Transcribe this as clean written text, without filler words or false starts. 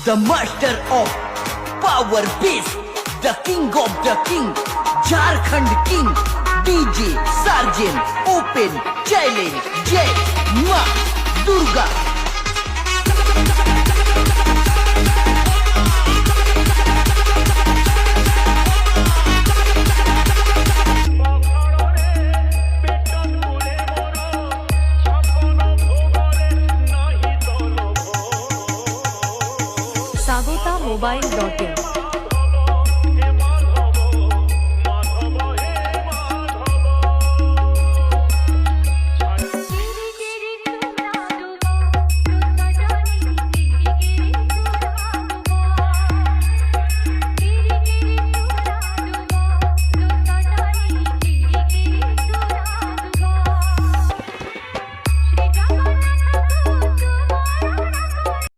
the master of power bass, the king of the king, Jharkhand king, DJ Sergeant Open Challenge, Jai Ma Durga. Sagota Mobile.in